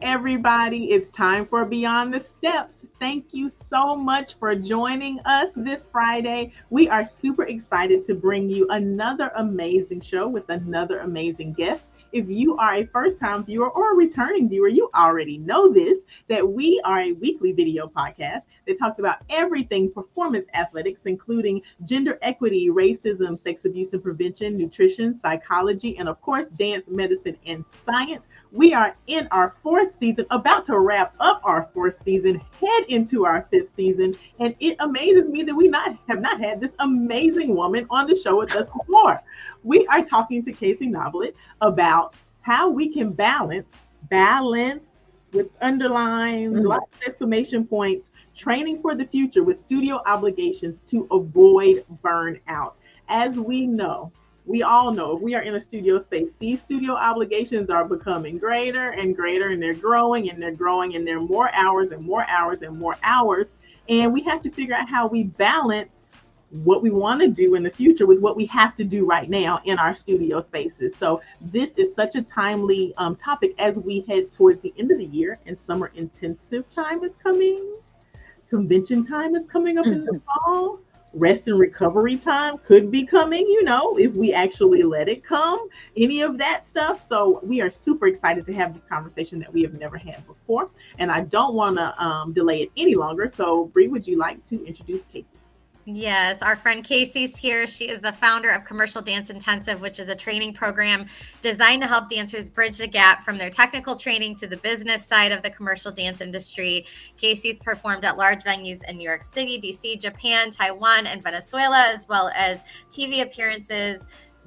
Everybody, it's time for Beyond the Steps. Thank you so much for joining us this Friday. We are super excited to bring you another amazing show with another amazing guest. If you are a first time viewer or a returning viewer, you already know this that we are a weekly video podcast that talks about everything performance athletics, including gender equity, racism, sex abuse and prevention, nutrition, psychology, and of course, dance, medicine, and science. We are in our fourth season, about to wrap up our fourth season, head into our fifth season, and it amazes me that we have not had this amazing woman on the show with us before. We are talking to Casey Noblet about how we can balance with underlines, lots of exclamation points, training for the future with studio obligations to avoid burnout. As we all know if we are in a studio space, these studio obligations are becoming greater and greater, and they're growing and they're growing, and there are more hours and more hours and more hours. And we have to figure out how we balance what we want to do in the future with what we have to do right now in our studio spaces. So this is such a timely topic as we head towards the end of the year and summer intensive time is coming. Convention time is coming up in the fall. Rest and recovery time could be coming, if we actually let it come, any of that stuff. So we are super excited to have this conversation that we have never had before. And I don't want to delay it any longer. So Bree, would you like to introduce Casey? Yes, our friend Casey's here. She is the founder of Commercial Dance Intensive, which is a training program designed to help dancers bridge the gap from their technical training to the business side of the commercial dance industry. Casey's performed at large venues in New York City, DC, Japan, Taiwan, and Venezuela, as well as TV appearances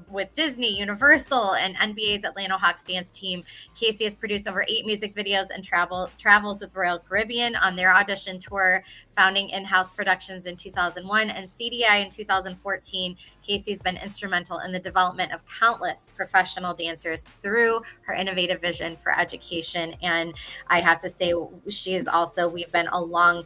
with Disney, Universal, and NBA's Atlanta Hawks dance team. Casey has produced over 8 music videos and travels with Royal Caribbean on their audition tour, founding in-house productions in 2001 and CDI in 2014. Casey's been instrumental in the development of countless professional dancers through her innovative vision for education. And I have to say, we've been a long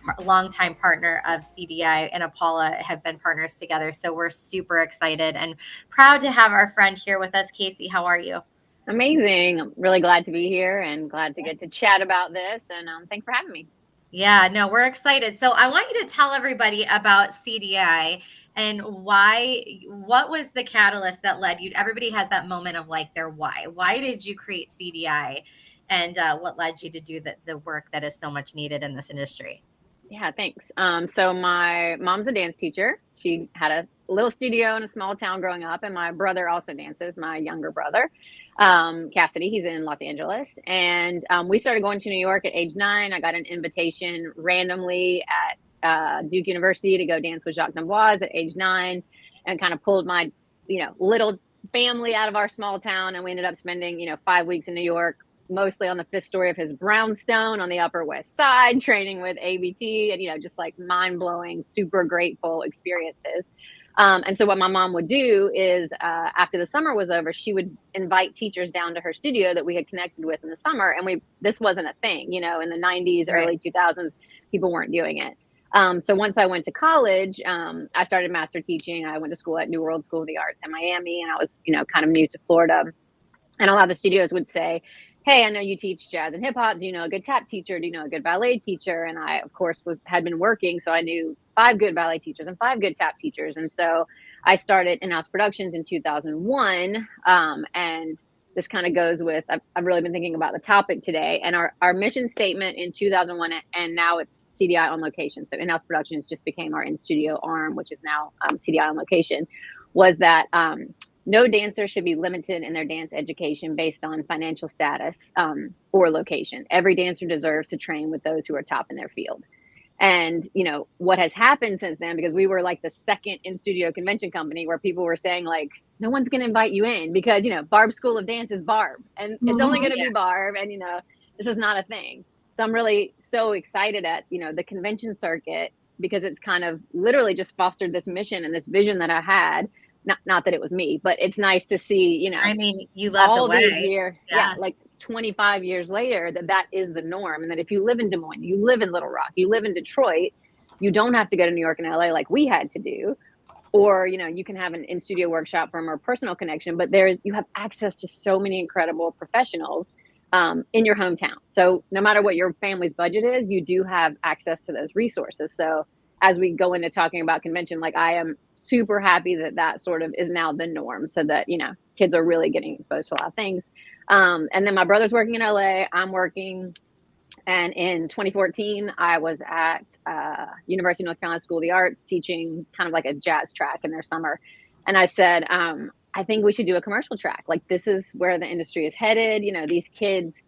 time partner of CDI and Apollo, have been partners together. So we're super excited and proud to have our friend here with us. Casey, how are you? Amazing. I'm really glad to be here and glad to get to chat about this. And thanks for having me. Yeah, no, we're excited. So I want you to tell everybody about CDI and what was the catalyst that led you? Everybody has that moment of like their why. Why did you create CDI? And what led you to do the work that is so much needed in this industry? Yeah, thanks. So my mom's a dance teacher. She had a little studio in a small town growing up, and my brother also dances, my younger brother, Cassidy. He's in Los Angeles. And we started going to New York at age 9. I got an invitation randomly at Duke University to go dance with Jacques D'Amboise at age 9, and kind of pulled my, little family out of our small town. And we ended up spending, 5 weeks in New York, mostly on the 5th story of his brownstone on the Upper West Side, training with ABT, and just like mind-blowing, super grateful experiences. And so what my mom would do is after the summer was over, she would invite teachers down to her studio that we had connected with in the summer. And this wasn't a thing, in the 90s, Right. early 2000s, people weren't doing it. So once I went to college, I started master teaching. I went to school at New World School of the Arts in Miami, and I was, kind of new to Florida. And a lot of the studios would say, hey, I know you teach jazz and hip hop. Do you know a good tap teacher? Do you know a good ballet teacher? And I, of course, had been working. So I knew 5 good ballet teachers and 5 good tap teachers. And so I started in-house productions in 2001. And this kind of goes with, I've really been thinking about the topic today. And our mission statement in 2001, and now it's CDI on location. So in-house productions just became our in-studio arm, which is now CDI on location, was that no dancer should be limited in their dance education based on financial status or location. Every dancer deserves to train with those who are top in their field. And, what has happened since then, because we were like the second in-studio convention company where people were saying like, no one's going to invite you in because, Barb's School of Dance is Barb and it's only going to be Barb. And, this is not a thing. So I'm really so excited at, the convention circuit because it's kind of literally just fostered this mission and this vision that I had. Not that it was me, but it's nice to see, I mean, you led all the way. these years, like 25 years later, that is the norm. And that if you live in Des Moines, you live in Little Rock, you live in Detroit, you don't have to go to New York and LA like we had to do. Or, you can have an in-studio workshop from a personal connection, but you have access to so many incredible professionals in your hometown. So no matter what your family's budget is, you do have access to those resources. So as we go into talking about convention, like I am super happy that that sort of is now the norm, so that, you know, kids are really getting exposed to a lot of things. And then my brother's working in LA, I'm working. And in 2014, I was at University of North Carolina School of the Arts teaching kind of like a jazz track in their summer. And I said, I think we should do a commercial track. Like, this is where the industry is headed. You know, these kids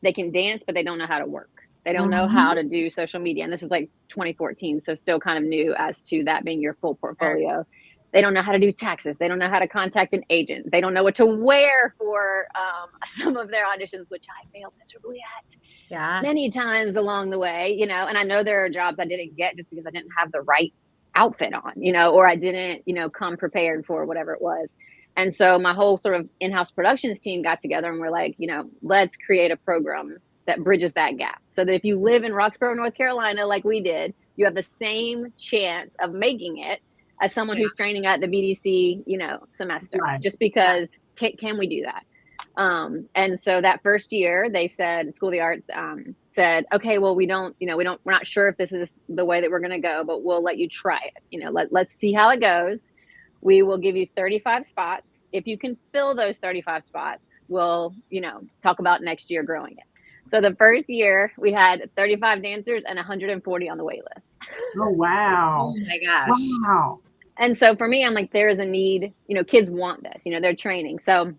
they can dance, but they don't know how to work. They don't know how to do social media. And this is like 2014. So still kind of new as to that being your full portfolio. They don't know how to do taxes. They don't know how to contact an agent. They don't know what to wear for some of their auditions, which I failed miserably at many times along the way, you know. And I know there are jobs I didn't get just because I didn't have the right outfit on, you know, or I didn't, you know, come prepared for whatever it was. And so my whole sort of in-house productions team got together and we're like, you know, let's create a program that bridges that gap, so that if you live in Roxborough, North Carolina, like we did, you have the same chance of making it as someone who's training at the BDC, you know, semester, just because can we do that? And so that first year they said, School of the Arts said, okay, well, we're not sure if this is the way that we're going to go, but we'll let you try it. You know, let's see how it goes. We will give you 35 spots. If you can fill those 35 spots, we'll, you know, talk about next year growing it. So the first year we had 35 dancers and 140 on the wait list. Oh, wow. Oh my gosh. Wow. And so for me, I'm like, there is a need, you know, kids want this, you know, they're training. So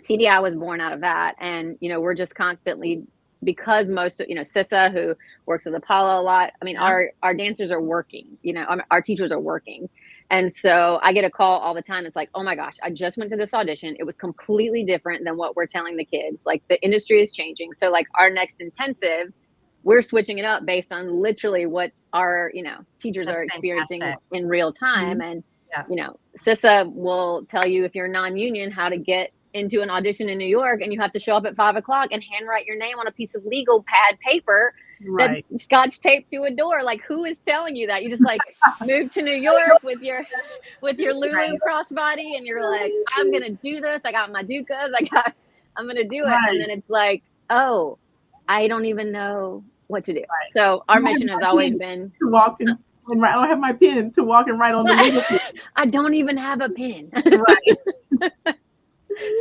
CDI was born out of that. And, you know, we're just constantly, because most, you know, Sissa, who works with Apollo a lot, I mean, our dancers are working, you know, our teachers are working. And so I get a call all the time. It's like, oh my gosh, I just went to this audition. It was completely different than what we're telling the kids. Like, the industry is changing. So like our next intensive, we're switching it up based on literally what our, you know, teachers are experiencing in real time. And, you know, Sissa will tell you, if you're non-union, how to get into an audition in New York, and you have to show up at 5 o'clock and handwrite your name on a piece of legal pad paper that's scotch taped to a door. Like, who is telling you that? You just like move to New York with your Lulu crossbody, and you're like, I'm gonna do this. I got my Ducas. I'm gonna do it. And then it's like, oh, I don't even know what to do. So our mission has always been to walk and I don't have my pen to walk and write on the legal pen. I don't even have a pen.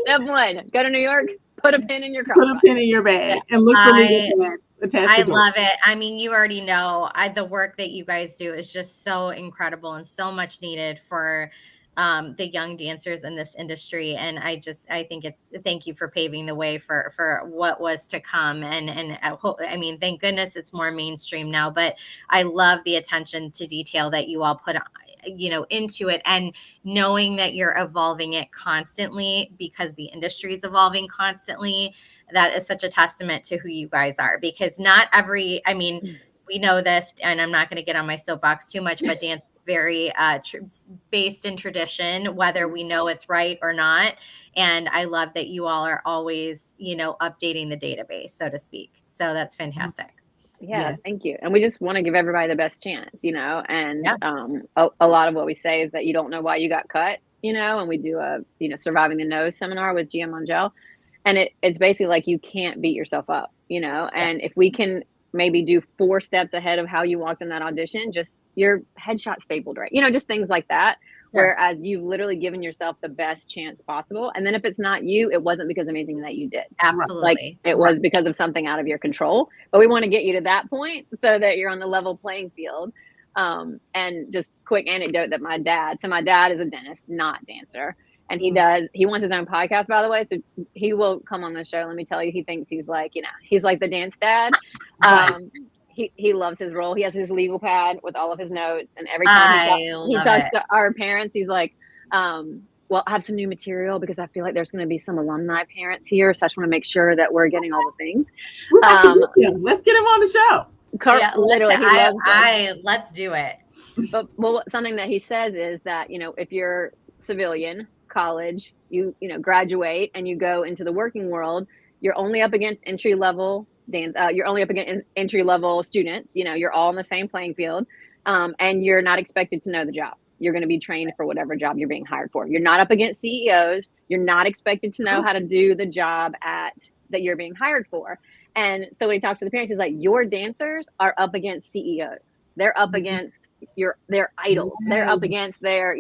Step one, go to New York, put a pin in your crossbody. Put a pin in your bag and look for legal pads attached. I love it. I mean, you already know the work that you guys do is just so incredible and so much needed for the young dancers in this industry. And I think thank you for paving the way for what was to come. And I mean, thank goodness it's more mainstream now, but I love the attention to detail that you all put, you know, into it, and knowing that you're evolving it constantly because the industry is evolving constantly. That is such a testament to who you guys are, because not every, I mean, we know this, and I'm not going to get on my soapbox too much, but dance is very based in tradition, whether we know it's right or not. And I love that you all are always, you know, updating the database, so to speak. So that's fantastic. Yeah, thank you. And we just want to give everybody the best chance, you know, and a lot of what we say is that you don't know why you got cut, you know, and we do a, you know, Surviving the Nose seminar with Gia Mongel. And it's basically like, you can't beat yourself up, you know, and if we can maybe do 4 steps ahead of how you walked in that audition, just your headshot stapled right, you know, just things like that. Whereas you've literally given yourself the best chance possible. And then if it's not you, it wasn't because of anything that you did. Absolutely. Like, it was because of something out of your control. But we want to get you to that point so that you're on the level playing field. And just quick anecdote that my dad is a dentist, not dancer. And he wants his own podcast, by the way. So he will come on the show. Let me tell you, he thinks he's like, you know, he's like the dance dad. He loves his role. He has his legal pad with all of his notes, and every time he talks to our parents, he's like, well, I have some new material because I feel like there's going to be some alumni parents here, so I just want to make sure that we're getting all the things. Let's get him on the show. Literally, he loves it. Let's do it. But something that he says is that, you know, if you're civilian, college, you know, graduate and you go into the working world, you're only up against entry level dance. You're only up against entry level students. You know, you're all on the same playing field, and you're not expected to know the job. You're going to be trained for whatever job you're being hired for. You're not up against CEOs. You're not expected to know how to do the job at that you're being hired for. And so when he talks to the parents, he's like, your dancers are up against CEOs. They're up against their idols. They're up against their,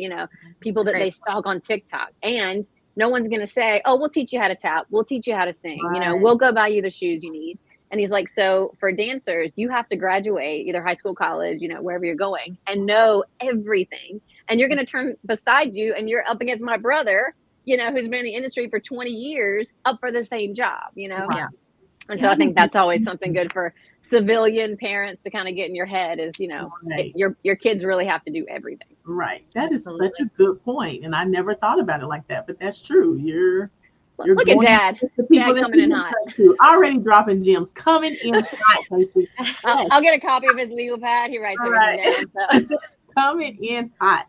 people that they stalk on TikTok. And no one's going to say, oh, we'll teach you how to tap. We'll teach you how to sing. We'll go buy you the shoes you need. And he's like, so for dancers, you have to graduate either high school, college, wherever you're going, and know everything. And you're going to turn beside you and you're up against my brother, who's been in the industry for 20 years up for the same job, Yeah. And so I think that's always something good for civilian parents to kind of get in your head is, your kids really have to do everything. Right. That is such a good point. And I never thought about it like that, but that's true. You're Look at Dad. Dad coming in hot. Already dropping gems. Coming in hot. I'll get a copy of his legal pad. He writes everything down. So. Coming in hot.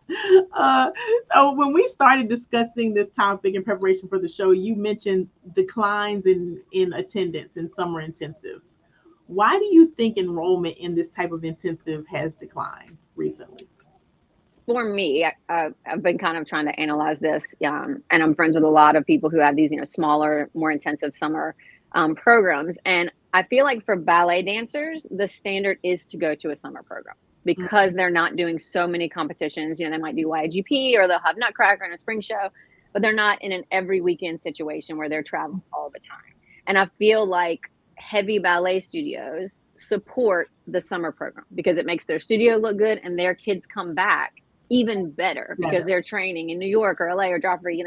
So when we started discussing this topic in preparation for the show, you mentioned declines in attendance in summer intensives. Why do you think enrollment in this type of intensive has declined recently? For me, I've been kind of trying to analyze this, and I'm friends with a lot of people who have these, smaller, more intensive summer programs. And I feel like for ballet dancers, the standard is to go to a summer program because they're not doing so many competitions. They might do YGP or they'll have Nutcracker and a spring show, but they're not in an every weekend situation where they're traveling all the time. And I feel like heavy ballet studios support the summer program because it makes their studio look good and their kids come back even better because they're training in New York or LA or Joffrey,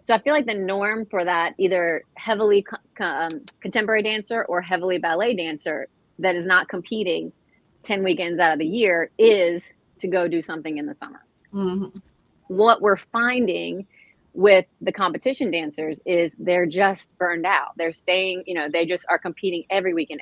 So I feel like the norm for that either heavily contemporary dancer or heavily ballet dancer that is not competing 10 weekends out of the year is to go do something in the summer. Mm-hmm. What we're finding with the competition dancers is they're just burned out. They're staying, they just are competing every weekend.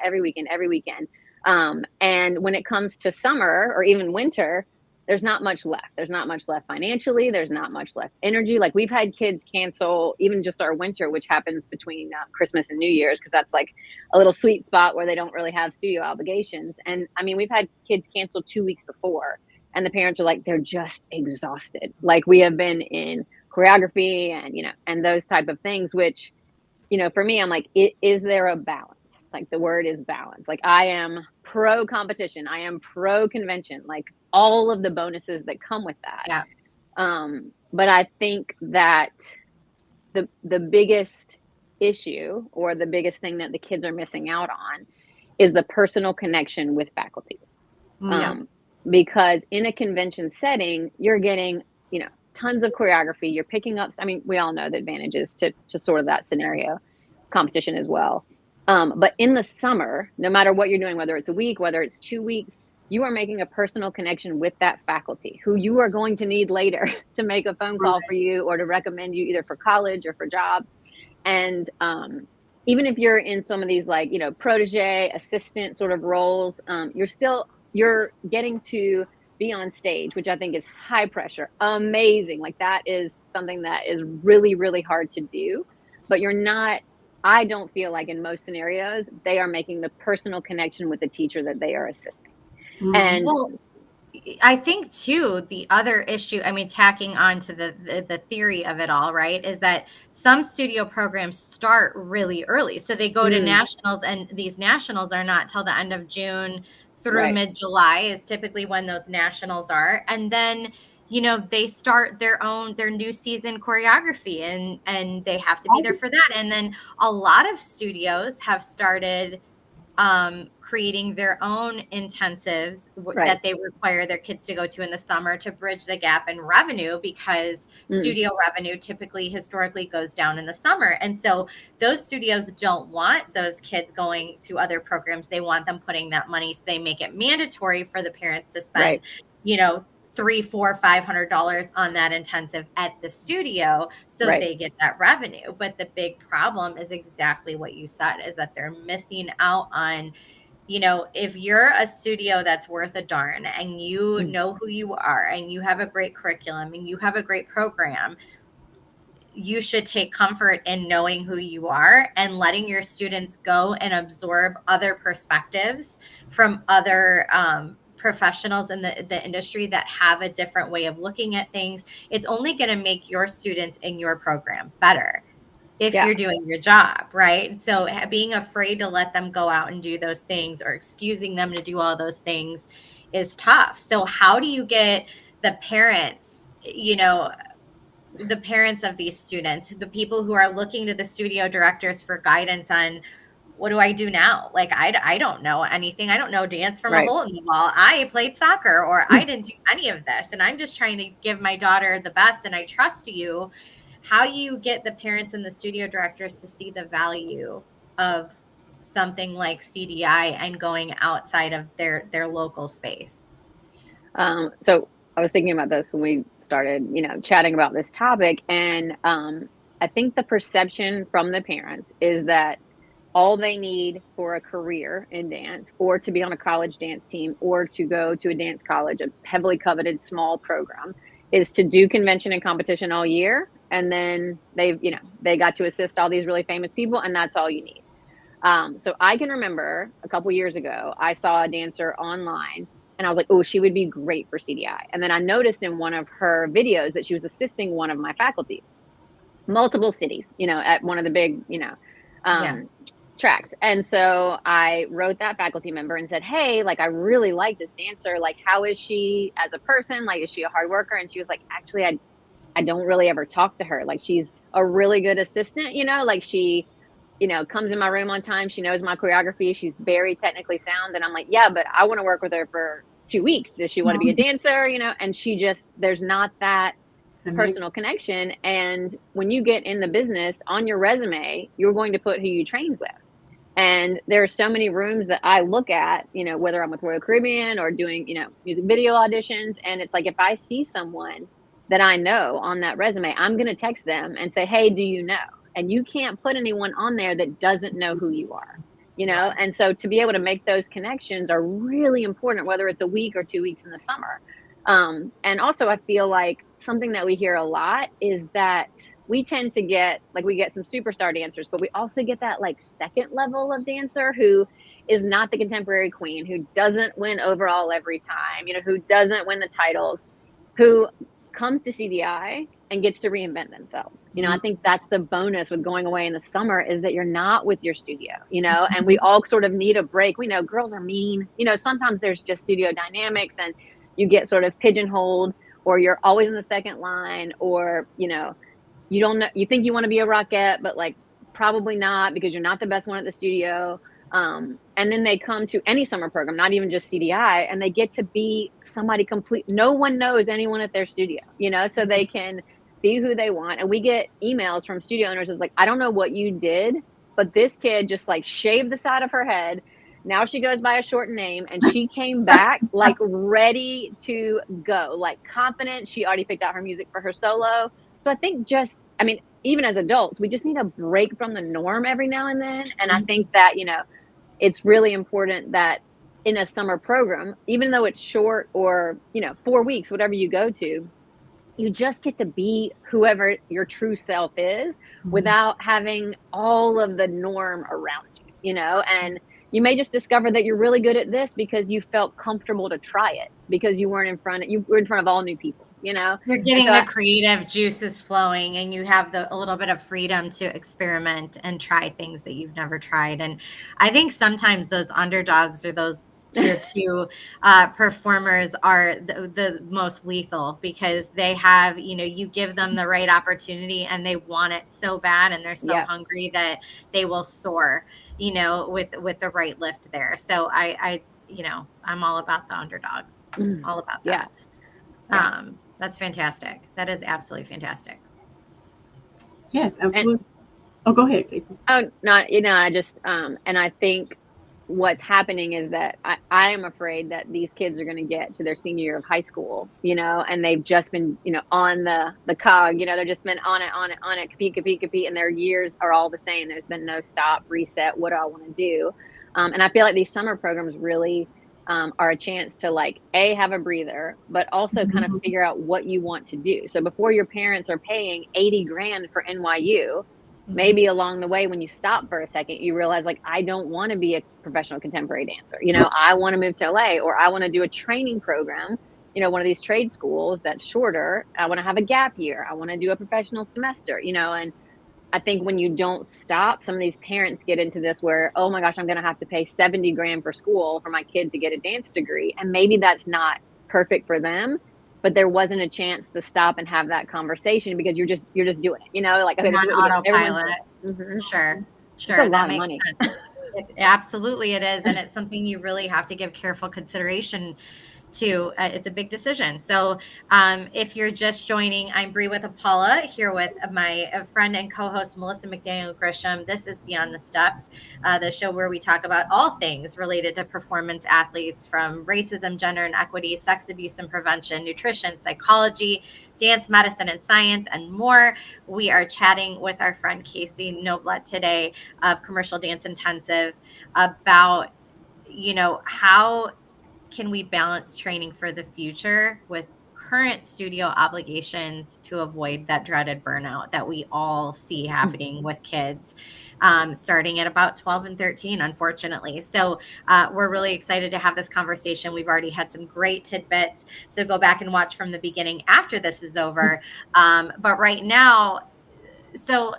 And when it comes to summer or even winter, there's not much left. There's not much left financially. There's not much left energy. Like we've had kids cancel even just our winter, which happens between Christmas and New Year's, because that's like a little sweet spot where they don't really have studio obligations. And I mean, we've had kids cancel 2 weeks before and the parents are like, they're just exhausted. Like we have been in choreography and, and those type of things, which, for me, I'm like, is there a balance? Like the word is balance. Like I am pro competition. I am pro convention, like all of the bonuses that come with that. Yeah. But I think that the biggest issue or the biggest thing that the kids are missing out on is the personal connection with faculty. Because in a convention setting, you're getting, tons of choreography. You're picking up, I mean, we all know the advantages to sort of that scenario, competition as well. But in the summer, no matter what you're doing, whether it's a week, whether it's 2 weeks, you are making a personal connection with that faculty who you are going to need later to make a phone call for you or to recommend you either for college or for jobs. And even if you're in some of these like, protege, assistant sort of roles, you're getting to be on stage, which I think is high pressure, amazing. Like that is something that is really, really hard to do, but I don't feel like in most scenarios, they are making the personal connection with the teacher that they are assisting. And I think too, the other issue, I mean, tacking on to the theory of it all, right, is that some studio programs start really early. So they go to nationals, and these nationals are not till the end of June through mid-July is typically when those nationals are. And then, they start their new season choreography and they have to be there for that. And then a lot of studios have started creating their own intensives that they require their kids to go to in the summer to bridge the gap in revenue, because studio revenue typically historically goes down in the summer. And so those studios don't want those kids going to other programs. They want them putting that money. So they make it mandatory for the parents to spend, $300, $400, $500 on that intensive at the studio. So they get that revenue. But the big problem is exactly what you said, is that they're missing out on, if you're a studio that's worth a darn and you know who you are and you have a great curriculum and you have a great program, you should take comfort in knowing who you are and letting your students go and absorb other perspectives from other professionals in the industry that have a different way of looking at things. It's only going to make your students in your program better. if you're doing your job, right? So being afraid to let them go out and do those things or excusing them to do all those things is tough. So how do you get the parents, the parents of these students, the people who are looking to the studio directors for guidance on what do I do now? Like, I don't know anything. I don't know dance from a hole in the wall. I played soccer or I didn't do any of this. And I'm just trying to give my daughter the best and I trust you. How do you get the parents and the studio directors to see the value of something like CDI and going outside of their local space? So I was thinking about this when we started, chatting about this topic. And I think the perception from the parents is that all they need for a career in dance or to be on a college dance team or to go to a dance college, a heavily coveted small program, is to do convention and competition all year. And then they got to assist all these really famous people, and that's all you need. So I can remember a couple years ago, I saw a dancer online and I was like, oh, she would be great for CDI. And then I noticed in one of her videos that she was assisting one of my faculty, multiple cities, at one of the big, tracks. And so I wrote that faculty member and said, hey, like, I really like this dancer. Like, how is she as a person? Like, is she a hard worker? And she was like, actually, I don't really ever talk to her. Like, she's a really good assistant, like she, comes in my room on time. She knows my choreography. She's very technically sound. And I'm like, yeah, but I want to work with her for 2 weeks. Does she want to be a dancer? And she just, there's not that personal connection. And when you get in the business, on your resume, you're going to put who you trained with. And there are so many rooms that I look at, whether I'm with Royal Caribbean or doing, music video auditions. And it's like, if I see someone that I know on that resume, I'm going to text them and say, hey, do you know? And you can't put anyone on there that doesn't know who you are, And so to be able to make those connections are really important, whether it's a week or 2 weeks in the summer. And also I feel like something that we hear a lot is that we tend to get, like, we get some superstar dancers, but we also get that like second level of dancer who is not the contemporary queen, who doesn't win overall every time, who doesn't win the titles, who comes to CDI and gets to reinvent themselves. I think that's the bonus with going away in the summer, is that you're not with your studio, and we all sort of need a break. We know girls are mean, sometimes there's just studio dynamics and you get sort of pigeonholed, or you're always in the second line, or, you don't know, you think you want to be a rockette, but like probably not, because you're not the best one at the studio. And then they come to any summer program, not even just CDI, and they get to be somebody complete. No one knows anyone at their studio, so they can be who they want. And we get emails from studio owners. It's like, I don't know what you did, but this kid just like shaved the side of her head. Now she goes by a short name, and she came back like ready to go, like confident. She already picked out her music for her solo. So I think even as adults, we just need a break from the norm every now and then. And I think that, it's really important that in a summer program, even though it's short or, 4 weeks, whatever you go to, you just get to be whoever your true self is without having all of the norm around you, and you may just discover that you're really good at this because you felt comfortable to try it, because you were in front of all new people, You're getting the creative juices flowing, and you have a little bit of freedom to experiment and try things that you've never tried. And I think sometimes those underdogs or those tier 2 performers are the most lethal, because they have, you give them the right opportunity and they want it so bad, and they're so hungry that they will soar, with the right lift there. So I'm all about the underdog, all about that. That's fantastic. That is absolutely fantastic. Yes, absolutely. Go ahead, Casey. Oh, not, I just, and I think what's happening is that I am afraid that these kids are going to get to their senior year of high school, and they've just been, on the cog, they've just been on it, compete, and their years are all the same. There's been no stop, reset. What do I want to do? And I feel like these summer programs really are a chance to like, have a breather, but also kind of figure out what you want to do. So before your parents are paying 80 grand for NYU, maybe along the way, when you stop for a second, you realize, like, I don't want to be a professional contemporary dancer. I want to move to LA, or I want to do a training program, one of these trade schools that's shorter. I want to have a gap year. I want to do a professional semester, and I think when you don't stop, some of these parents get into this where, oh my gosh, I'm going to have to pay 70 grand for school for my kid to get a dance degree. And maybe that's not perfect for them, but there wasn't a chance to stop and have that conversation because you're just doing it, you know, like, okay, this is what On you do. Everyone's autopilot. mm-hmm. Sure. It's a lot That of makes money. sense. Absolutely it is. And it's something you really have to give careful consideration to. It's a big decision. So if you're just joining, I'm Bree with Paula here with my friend and co-host Melissa McDaniel Grisham. This is Beyond the Steps, the show where we talk about all things related to performance athletes, from racism, gender and equity, sex abuse and prevention, nutrition, psychology, dance, medicine and science, and more. We are chatting with our friend Casey Noblet today of Commercial Dance Intensive about, how can we balance training for the future with current studio obligations to avoid that dreaded burnout that we all see happening with kids starting at about 12 and 13, unfortunately. So we're really excited to have this conversation. We've already had some great tidbits. So go back and watch from the beginning after this is over. But right now, so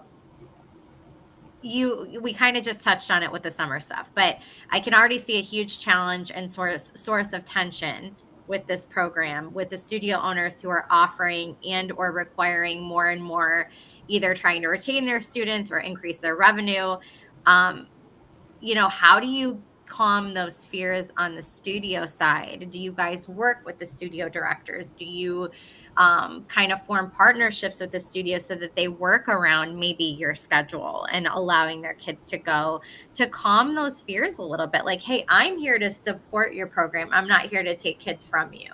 we kind of just touched on it with the summer stuff, but I can already see a huge challenge and source of tension with this program, with the studio owners who are offering and or requiring more and more, either trying to retain their students or increase their revenue. How do you calm those fears on the studio side? Do you guys work with the studio directors? Do you kind of form partnerships with the studio so that they work around maybe your schedule and allowing their kids to go, to calm those fears a little bit? Like, hey, I'm here to support your program. I'm not here to take kids from you.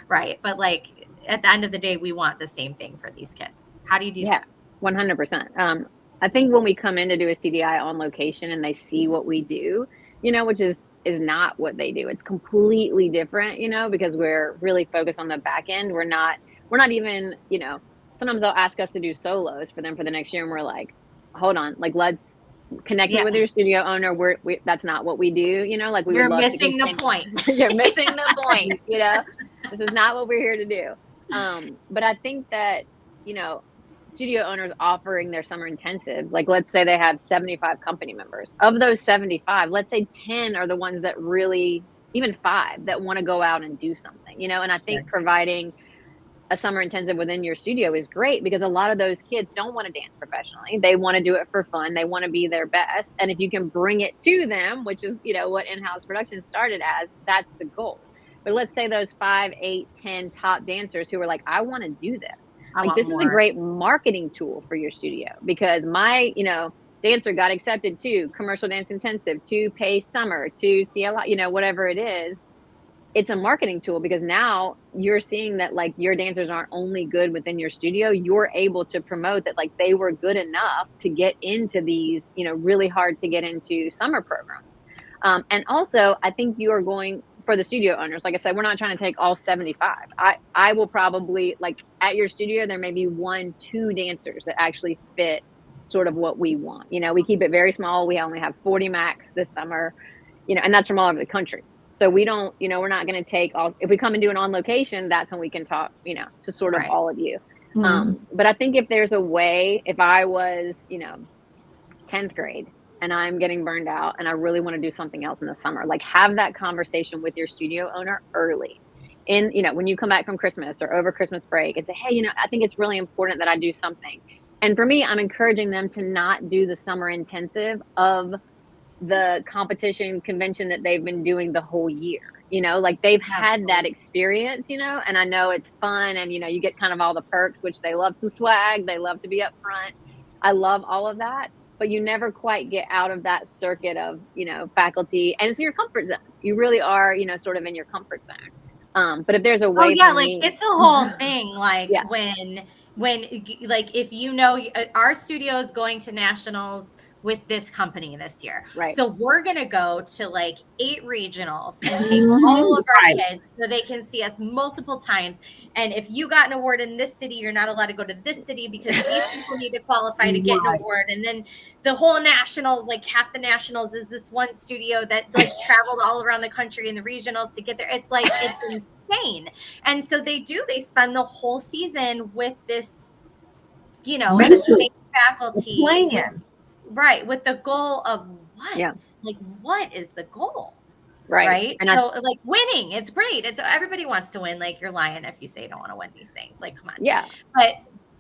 Right. But like at the end of the day, we want the same thing for these kids. How do you do that? 100%. I think when we come in to do a CDI on location and they see what we do, which is not what they do. It's completely different, because we're really focused on the back end. We're not even, sometimes they'll ask us to do solos for them for the next year. And we're like, hold on, like, let's connect me with your studio owner. That's not what we do. Like, we You're would love missing to the point. You're missing the point. This is not what we're here to do. But I think that, studio owners offering their summer intensives, like, let's say they have 75 company members. Of those 75, let's say 10 are the ones that really, even 5, that want to go out and do something, and I think providing a summer intensive within your studio is great, because a lot of those kids don't want to dance professionally. They want to do it for fun. They want to be their best. And if you can bring it to them, which is, what in-house production started as, that's the goal. But let's say those 5, 8, 10 top dancers who are like, I want to do this. Like, this is a great marketing tool for your studio, because my, dancer got accepted to Commercial Dance Intensive, to Pay Summer, to CLI, whatever it is. It's a marketing tool, because now you're seeing that, like, your dancers aren't only good within your studio. You're able to promote that, like, they were good enough to get into these, really hard to get into summer programs. And also, I think you are going, for the studio owners, like I said, we're not trying to take all 75. I will probably, like, at your studio, there may be 1, 2 dancers that actually fit sort of what we want. We keep it very small. We only have 40 max this summer, and that's from all over the country. So we don't, we're not going to take all, if we come and do an on location, that's when we can talk, to sort of all of you. But I think if there's a way, if I was, 10th grade and I'm getting burned out and I really want to do something else in the summer, like, have that conversation with your studio owner early. And, when you come back from Christmas or over Christmas break, and say, hey, I think it's really important that I do something. And for me, I'm encouraging them to not do the summer intensive of the competition convention that they've been doing the whole year. Like, they've had that experience, and I know it's fun, and, you get kind of all the perks, which they love some swag. They love to be up front. I love all of that. But you never quite get out of that circuit of, faculty, and it's your comfort zone. You really are, sort of in your comfort zone. But if there's a way, it's a whole thing. Like, when, like, if our studio is going to nationals with this company this year. Right. So we're going to go to like 8 regionals and take all of our kids so they can see us multiple times. And if you got an award in this city, you're not allowed to go to this city because these people need to qualify to get an award. And then the whole nationals, like half the nationals is this one studio that like traveled all around the country in the regionals to get there. It's like, it's insane. And so they spend the whole season with this you know, the Matrix, same faculty, plan. right, with the goal of what? Yeah. Like, what is the goal? Right. Right. And So like winning, it's great. It's everybody wants to win. Like, you're lying if you say you don't want to win these things. Like, come on. yeah.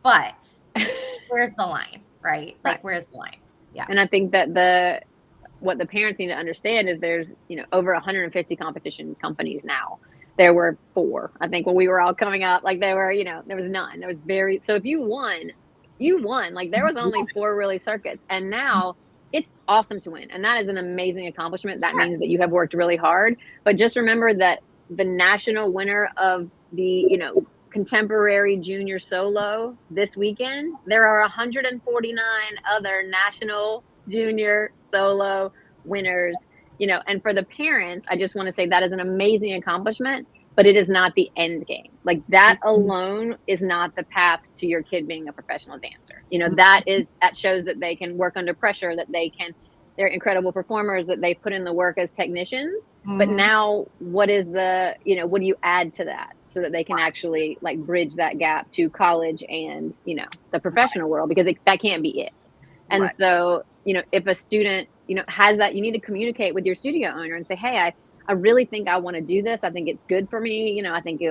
But where's the line? Right. Right. Like, where's the line? Yeah. And I think that what the parents need to understand is there's, over 150 competition companies now. There were 4. I think when we were all coming up, like there was none. There was so if you won, you won. Like there was only 4 really circuits. And now it's awesome to win. And that is an amazing accomplishment. That means that you have worked really hard. But just remember that the national winner of the, contemporary junior solo this weekend, there are 149 other national junior solo winners, and for the parents, I just want to say that is an amazing accomplishment, but it is not the end game. Like that alone is not the path to your kid being a professional dancer. That shows that they can work under pressure, that they're incredible performers, that they put in the work as technicians. But now what is what do you add to that so that they can actually like bridge that gap to college and, the professional world, because that can't be it. And so, if a student, has that, you need to communicate with your studio owner and say, hey, I really think I want to do this. I think it's good for me. I think,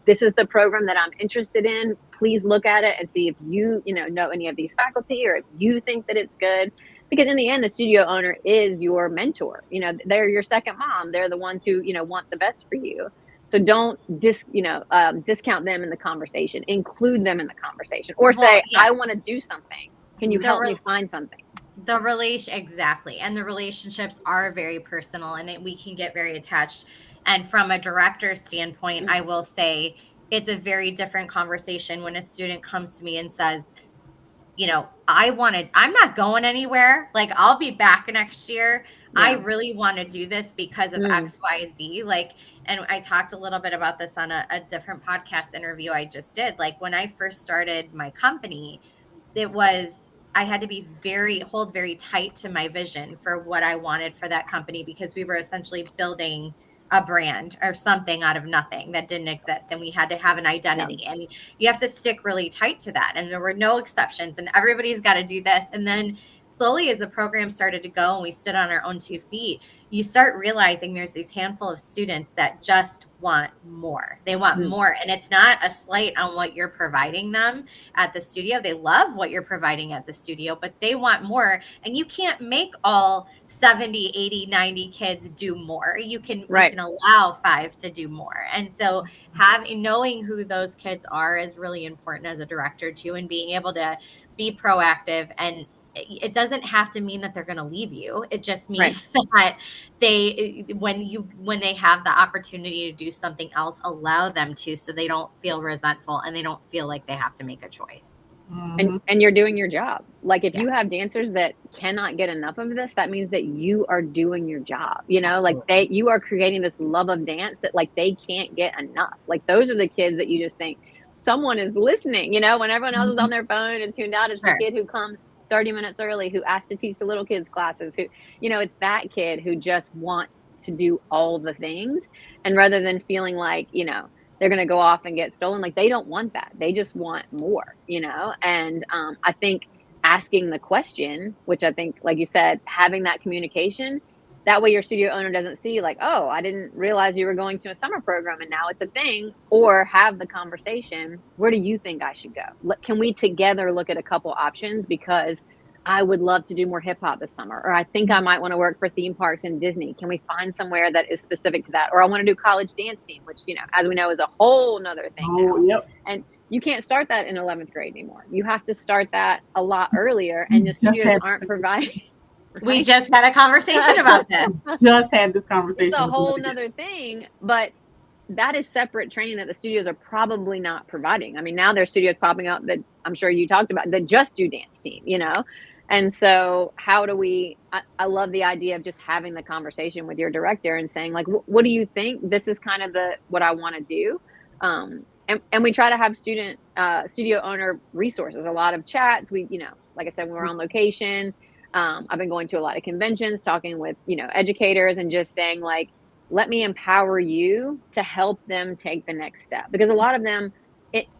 this is the program that I'm interested in. Please look at it and see if you, know any of these faculty, or if you think that it's good. Because in the end, the studio owner is your mentor. They're your second mom. They're the ones who, want the best for you. So don't discount them in the conversation. Include them in the conversation, or say, I want to do something. Can you help me find something? Exactly. And the relationships are very personal, and we can get very attached. And from a director's standpoint, I will say it's a very different conversation when a student comes to me and says, I'm not going anywhere. Like, I'll be back next year. Yeah. I really want to do this because of X, Y, Z. Like, and I talked a little bit about this on a different podcast interview I just did. Like, when I first started my company, I had to be hold very tight to my vision for what I wanted for that company, because we were essentially building a brand or something out of nothing that didn't exist. And we had to have an identity, and you have to stick really tight to that. And there were no exceptions, and everybody's got to do this. And then slowly, as the program started to go and we stood on our own 2 feet, you start realizing there's these handful of students that just want more. They want more. And it's not a slight on what you're providing them at the studio. They love what you're providing at the studio, but they want more. And you can't make all 70, 80, 90 kids do more. You can allow 5 to do more. And so knowing who those kids are is really important as a director too, and being able to be proactive. And it doesn't have to mean that they're going to leave you. It just means that when they have the opportunity to do something else, allow them to, so they don't feel resentful and they don't feel like they have to make a choice. And you're doing your job. Like, if you have dancers that cannot get enough of this, that means that you are doing your job. Like you are creating this love of dance that like they can't get enough. Like, those are the kids that you just think someone is listening, when everyone else is on their phone and tuned out. It's the kid who comes 30 minutes early, who asked to teach the little kids classes, who, it's that kid who just wants to do all the things. And rather than feeling like, they're going to go off and get stolen, like, they don't want that. They just want more, and I think asking the question, which I think, like you said, having that communication, that way your studio owner doesn't see like, oh, I didn't realize you were going to a summer program and now it's a thing. Or have the conversation, where do you think I should go? Can we together look at a couple options? Because I would love to do more hip hop this summer. Or I think I might want to work for theme parks in Disney. Can we find somewhere that is specific to that? Or I want to do college dance team, which, as we know, is a whole nother thing now. And you can't start that in 11th grade anymore. You have to start that a lot earlier, and the studios aren't providing. We just had a conversation about this. Just had this conversation. It's a whole nother thing, but that is separate training that the studios are probably not providing. I mean, now there's studios popping up that I'm sure you talked about that just do dance team, And so how do we, I love the idea of just having the conversation with your director and saying like, what do you think? This is kind of what I want to do. And we try to have studio owner resources, a lot of chats. We, like I said, when we're on location, I've been going to a lot of conventions, talking with, educators, and just saying like, let me empower you to help them take the next step. Because a lot of them,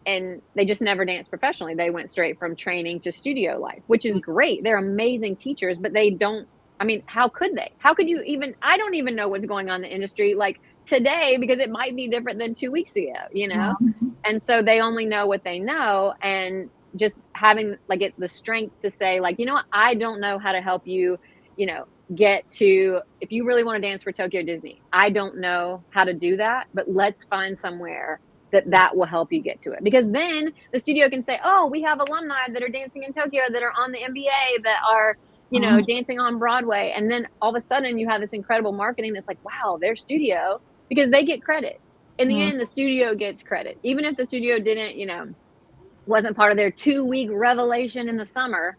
and they just never danced professionally. They went straight from training to studio life, which is great. They're amazing teachers, but they don't, I mean, how could they? How could you even, I don't even know what's going on in the industry like today, because it might be different than 2 weeks ago, you know? Mhm. And so they only know what they know. And just having like the strength to say like, you know what, I don't know how to help you, you know, get to, if you really want to dance for Tokyo Disney, I don't know how to do that, but let's find somewhere that will help you get to it. Because then the studio can say, oh, we have alumni that are dancing in Tokyo, that are on the MBA, that are, you know, dancing on Broadway. And then all of a sudden you have this incredible marketing that's like, wow, their studio, because they get credit. In the end, the studio gets credit. Even if the studio didn't, you know, wasn't part of their 2-week revelation in the summer,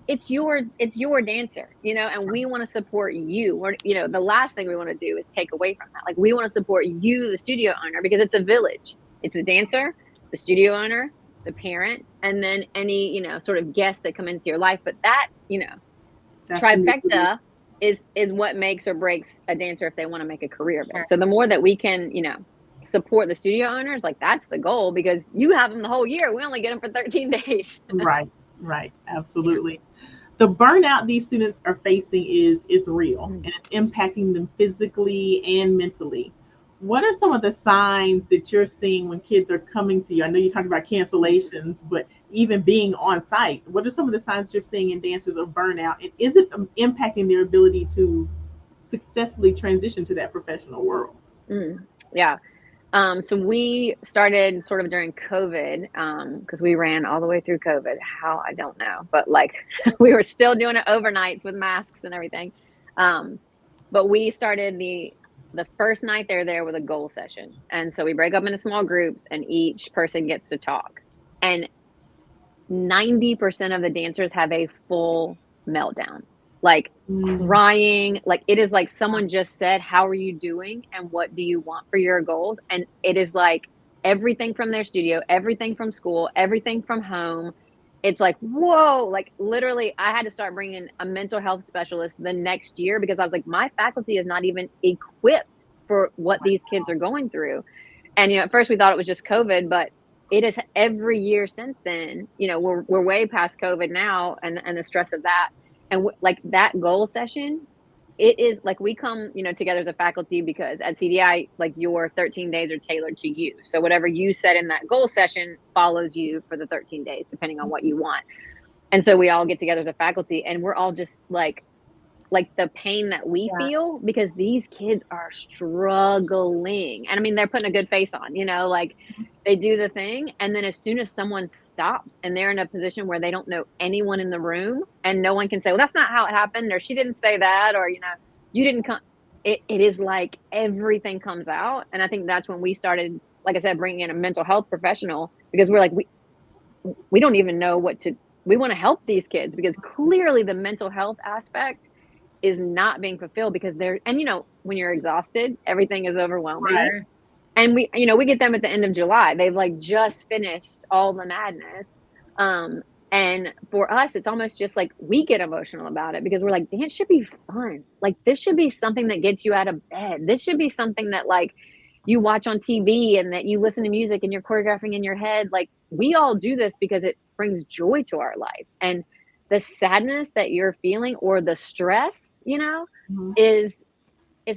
it's your dancer, you know, and we want to support you. We're, you know, the last thing we want to do is take away from that. Like, we want to support you, the studio owner, because it's a village. It's the dancer, the studio owner, the parent, and then any, you know, sort of guests that come into your life. But that, you know, That's trifecta is what makes or breaks a dancer if they want to make a career of it. Sure. So the more that we can, you know, support the studio owners, like, that's the goal, because you have them the whole year. We only get them for 13 days. right, absolutely. The burnout these students are facing is real, and it's impacting them physically and mentally. What are some of the signs that you're seeing when kids are coming to you? I know you talked about cancellations, but even being on site, what are some of the signs you're seeing in dancers of burnout, and is it impacting their ability to successfully transition to that professional world? Yeah. So we started sort of during COVID, because we ran all the way through COVID. How, I don't know, but like we were still doing it overnights with masks and everything. But we started the first night they're there with a goal session, and so we break up into small groups, and each person gets to talk. And 90% of the dancers have a full meltdown, like crying. Like, it is like someone just said, how are you doing? And what do you want for your goals? And it is like everything from their studio, everything from school, everything from home. It's like, whoa, like literally I had to start bringing a mental health specialist the next year, because I was like, my faculty is not even equipped for what these kids are going through. And, you know, at first we thought it was just COVID, but it is every year since then. You know, we're way past COVID now, and the stress of that. And like that goal session, it is like we come, you know, together as a faculty, because at CDI, like, your 13 days are tailored to you. So whatever you said in that goal session follows you for the 13 days, depending on what you want. And so we all get together as a faculty, and we're all just like the pain that we feel, because these kids are struggling. And I mean, they're putting a good face on, you know, like they do the thing. And then as soon as someone stops and they're in a position where they don't know anyone in the room, and no one can say, well, that's not how it happened, or she didn't say that, or, you know, you didn't come. It is like everything comes out. And I think that's when we started, like I said, bringing in a mental health professional, because we're like, we don't even know what to, we want to help these kids, because clearly the mental health aspect is not being fulfilled, because they're, and you know, when you're exhausted, everything is overwhelming. Right. And we, you know, we get them at the end of July. They've like just finished all the madness. And for us, it's almost just like we get emotional about it, because we're like, dance should be fun. Like, this should be something that gets you out of bed. This should be something that like you watch on TV, and that you listen to music and you're choreographing in your head. Like, we all do this because it brings joy to our life. And the sadness that you're feeling, or the stress, you know, is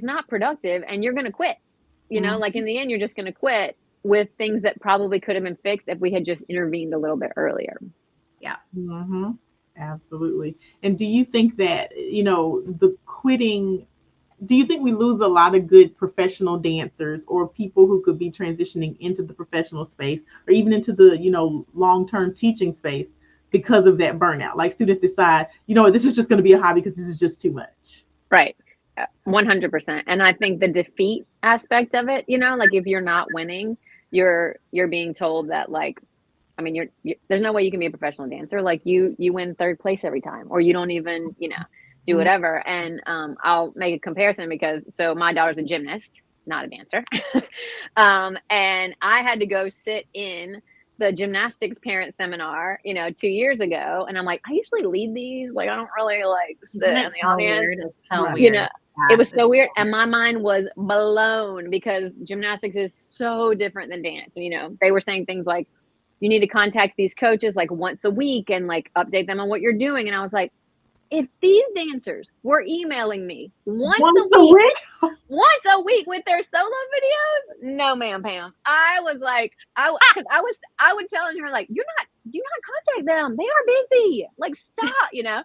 not productive, and you're going to quit. You know, like in the end, you're just going to quit with things that probably could have been fixed if we had just intervened a little bit earlier. Yeah. Absolutely. And do you think that, you know, the quitting, do you think we lose a lot of good professional dancers, or people who could be transitioning into the professional space, or even into the, you know, long-term teaching space, because of that burnout? Like, students decide, you know, this is just going to be a hobby because this is just too much. Right. 100%. And I think the defeat aspect of it, you know, like if you're not winning, you're being told that, like, I mean, you're there's no way you can be a professional dancer. Like, you win third place every time, or you don't even, you know, do whatever. And I'll make a comparison, because so my daughter's a gymnast, not a dancer. And I had to go sit in the gymnastics parent seminar, you know, 2 years ago. And I'm like, I usually lead these. Like, I don't really like sit in the audience. Weird. It's so Right. weird. You know, it was so weird. And my mind was blown, because gymnastics is so different than dance. And, you know, they were saying things like, you need to contact these coaches like once a week and like update them on what you're doing. And I was like, if these dancers were emailing me once a week with their solo videos, no, ma'am, Pam. I was like, I would telling her like, do not contact them. They are busy. Like, stop, you know?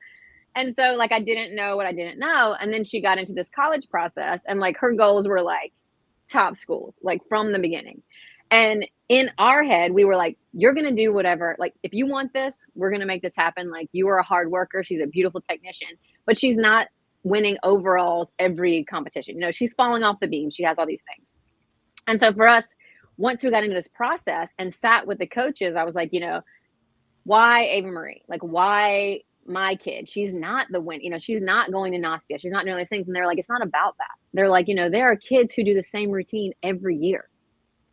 And so like, I didn't know what I didn't know. And then she got into this college process and like her goals were like top schools, like from the beginning. And in our head, we were like, you're going to do whatever. Like, if you want this, we're going to make this happen. Like, you are a hard worker. She's a beautiful technician, but she's not winning overalls every competition. You know, she's falling off the beam. She has all these things. And so for us, once we got into this process and sat with the coaches, I was like, you know, why Ava Marie? Like, why my kid? She's not the win. You know, she's not going to Nastia. She's not doing these things. And they're like, it's not about that. They're like, you know, there are kids who do the same routine every year.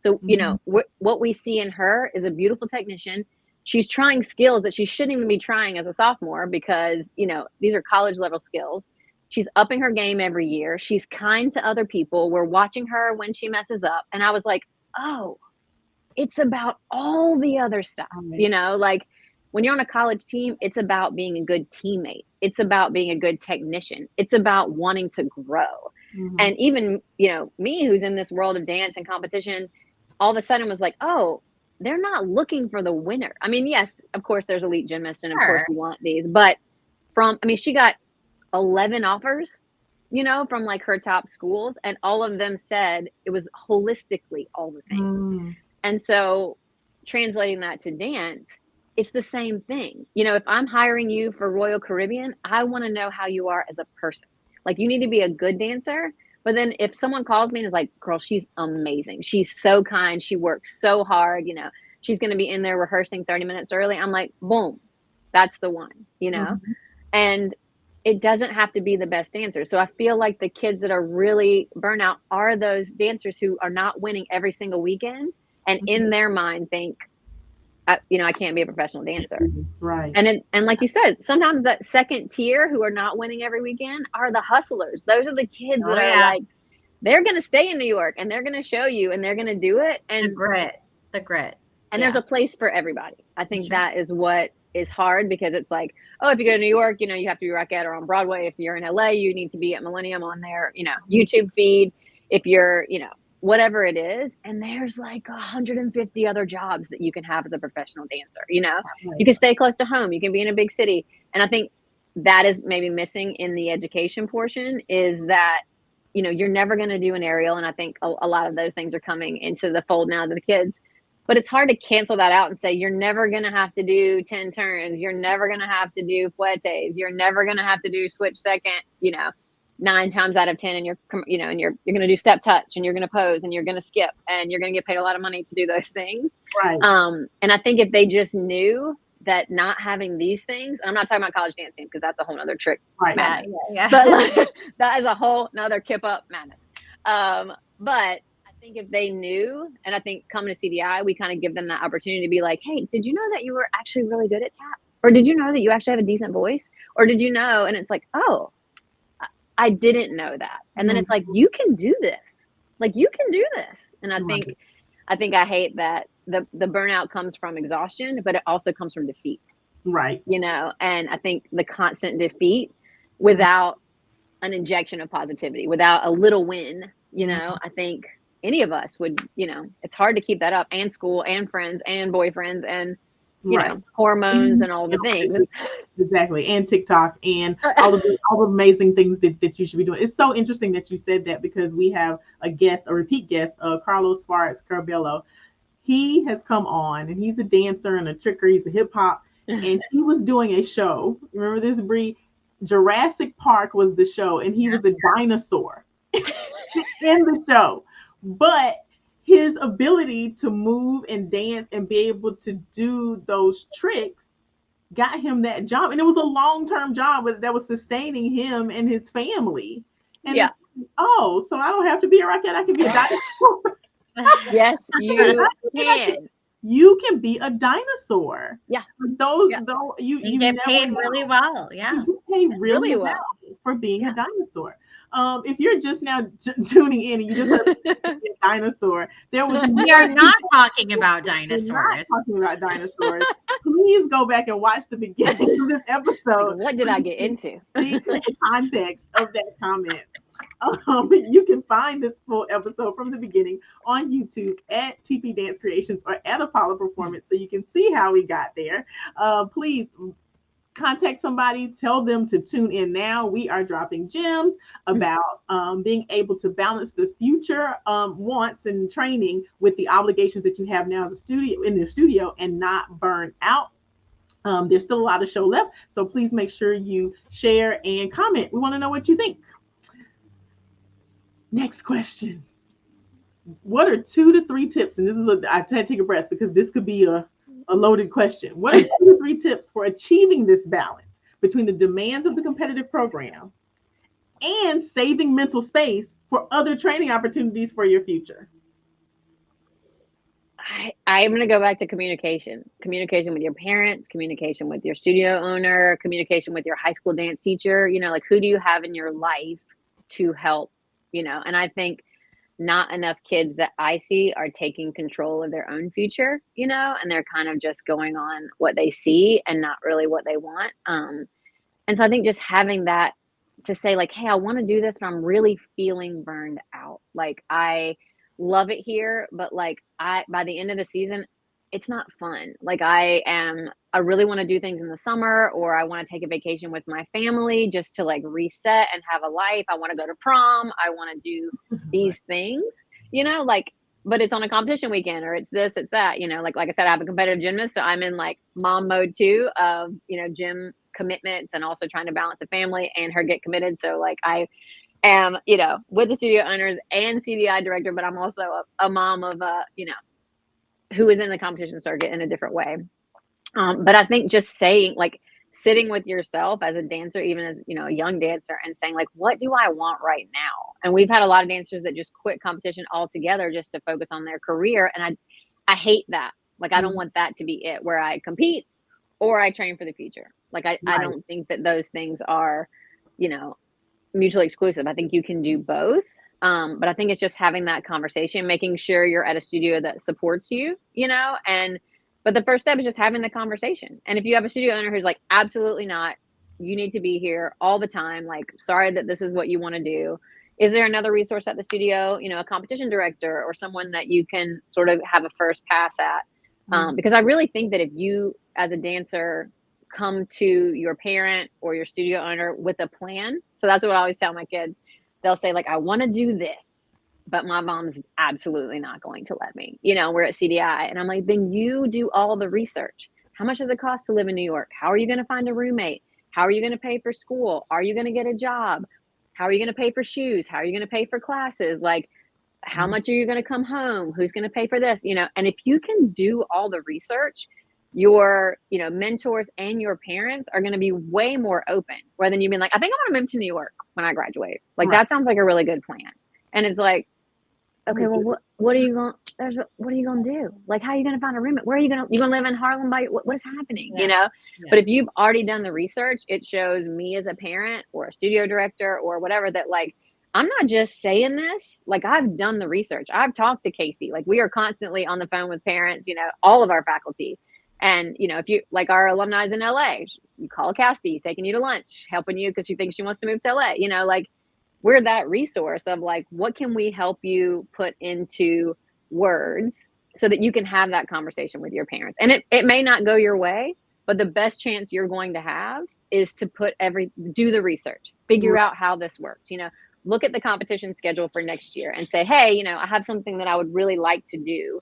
So, you know, what we see in her is a beautiful technician. She's trying skills that she shouldn't even be trying as a sophomore because, you know, these are college level skills. She's upping her game every year. She's kind to other people. We're watching her when she messes up. And I was like, oh, it's about all the other stuff, you know, like when you're on a college team, it's about being a good teammate. It's about being a good technician. It's about wanting to grow. And even, you know, me who's in this world of dance and competition, all of a sudden was like, oh, they're not looking for the winner. I mean, yes, of course there's elite gymnasts and of course we want these, but she got 11 offers, you know, from like her top schools, and all of them said it was holistically all the things. And so translating that to dance, it's the same thing. You know, if I'm hiring you for Royal Caribbean, I want to know how you are as a person. Like, you need to be a good dancer. But then if someone calls me and is like, girl, she's amazing. She's so kind. She works so hard. You know, she's going to be in there rehearsing 30 minutes early. I'm like, boom, that's the one, you know? And it doesn't have to be the best dancer. So I feel like the kids that are really burnout are those dancers who are not winning every single weekend. And in their mind think, you know, I can't be a professional dancer. That's right. And like you said, sometimes that second tier who are not winning every weekend are the hustlers. Those are the kids that are like, they're going to stay in New York and they're going to show you and they're going to do it. And the grit. And there's a place for everybody. I think that is what is hard, because it's like, oh, if you go to New York, you know, you have to be Rockette or on Broadway. If you're in LA, you need to be at Millennium on their, you know, YouTube feed. If you're, you know, whatever it is. And there's like 150 other jobs that you can have as a professional dancer. You know, you can stay close to home. You can be in a big city. And I think that is maybe missing in the education portion, is that, you know, you're never going to do an aerial. And I think a lot of those things are coming into the fold now to the kids. But it's hard to cancel that out and say, you're never going to have to do 10 turns. You're never going to have to do fouettes. You're never going to have to do switch second, you know, 9 times out of 10. And you're going to do step touch, and you're going to pose, and you're going to skip, and you're going to get paid a lot of money to do those things. Right. And I think if they just knew that not having these things, and I'm not talking about college dancing because that's a whole nother trick. Right. Madness. But like, that is a whole nother kip up madness. But I think if they knew, and I think coming to CDI, we kind of give them that opportunity to be like, hey, did you know that you were actually really good at tap? Or did you know that you actually have a decent voice? Or did you know? And it's like, oh, I didn't know that. And then it's like, you can do this. Like, you can do this. And I think I hate that the burnout comes from exhaustion, but it also comes from defeat. Right. You know, and I think the constant defeat without an injection of positivity, without a little win, you know, I think any of us would, you know, it's hard to keep that up, and school and friends and boyfriends and, you know, hormones and all the things. Exactly. And TikTok and all the amazing things that you should be doing. It's so interesting that you said that, because we have a repeat guest, Carlos Suarez Carbello. He has come on, and he's a dancer and a tricker. He's a hip hop, and he was doing a show. Remember this, Bree? Jurassic Park was the show, and he was a dinosaur in the show. But his ability to move and dance and be able to do those tricks got him that job. And it was a long-term job that was sustaining him and his family. And it's, oh, so I don't have to be a Rockette. I can be a dinosaur. Yes, you can. You can be a dinosaur. Yeah. You get paid really well. Yeah. You get paid really well for being a dinosaur. If you're just now tuning in and you just heard dinosaur. There was We are not talking about we're not dinosaurs. talking about dinosaurs. Please go back and watch the beginning of this Like, episode. what did I get into? See the context of that comment. You can find this full episode from the beginning on YouTube at TP Dance Creations or at Apollo Performance, so you can see how we got there. Please contact somebody, tell them to tune in now. We are dropping gems about being able to balance the future wants and training with the obligations that you have now as a studio in the studio and not burn out. There's still a lot of show left, so please make sure you share and comment. We want to know what you think. Next question. What are 2 to 3 tips? And this is I had to take a breath because this could be a loaded question. What are 2 to 3 tips for achieving this balance between the demands of the competitive program and saving mental space for other training opportunities for your future? I'm going to go back to communication with your parents, communication with your studio owner, communication with your high school dance teacher. Like, who do you have in your life to help? And I think not enough kids that I see are taking control of their own future, and they're kind of just going on what they see and not really what they want. And so I think just having that to say, like, hey, I want to do this, but I'm really feeling burned out. Like, I love it here, but like, by the end of the season, it's not fun. Like, I really want to do things in the summer, or I want to take a vacation with my family just to like reset and have a life. I want to go to prom. I want to do these things, like, but it's on a competition weekend, or it's this, it's that, like I said, I have a competitive gymnast. So I'm in like mom mode too of, gym commitments and also trying to balance the family and her get committed. So like I am, with the studio owners and CDI director, but I'm also a mom of, who is in the competition circuit in a different way. But I think just saying, like, sitting with yourself as a dancer, even as, a young dancer, and saying, like, what do I want right now? And we've had a lot of dancers that just quit competition altogether just to focus on their career. And I hate that. Like, I don't want that to be it, where I compete or I train for the future. Like, I don't think that those things are, mutually exclusive. I think you can do both. But I think it's just having that conversation, making sure you're at a studio that supports you, but the first step is just having the conversation. And if you have a studio owner who's like, absolutely not, you need to be here all the time. Like, sorry that this is what you want to do. Is there another resource at the studio, a competition director or someone that you can sort of have a first pass at? Because I really think that if you, as a dancer, come to your parent or your studio owner with a plan. So that's what I always tell my kids. They'll say, like, I want to do this, but my mom's absolutely not going to let me. We're at CDI. And I'm like, then you do all the research. How much does it cost to live in New York? How are you going to find a roommate? How are you going to pay for school? Are you going to get a job? How are you going to pay for shoes? How are you going to pay for classes? Like, how much are you going to come home? Who's going to pay for this? And if you can do all the research, your, mentors and your parents are going to be way more open, rather than you being like, I think I want to move to New York when I graduate. Like, that sounds like a really good plan. And it's like, okay, well, what are you going to do? Like, how are you going to find a roommate? Where are you going to live in Harlem? What is happening? Yeah. But if you've already done the research, it shows me as a parent or a studio director or whatever that, like, I'm not just saying this, like, I've done the research. I've talked to Casey. Like, we are constantly on the phone with parents, all of our faculty. And, if you, like, our alumni is in LA, you call Cassie, taking you to lunch, helping you because she thinks she wants to move to LA, like, we're that resource of like, what can we help you put into words so that you can have that conversation with your parents? And it may not go your way, but the best chance you're going to have is to do the research, figure out how this works, look at the competition schedule for next year and say, hey, I have something that I would really like to do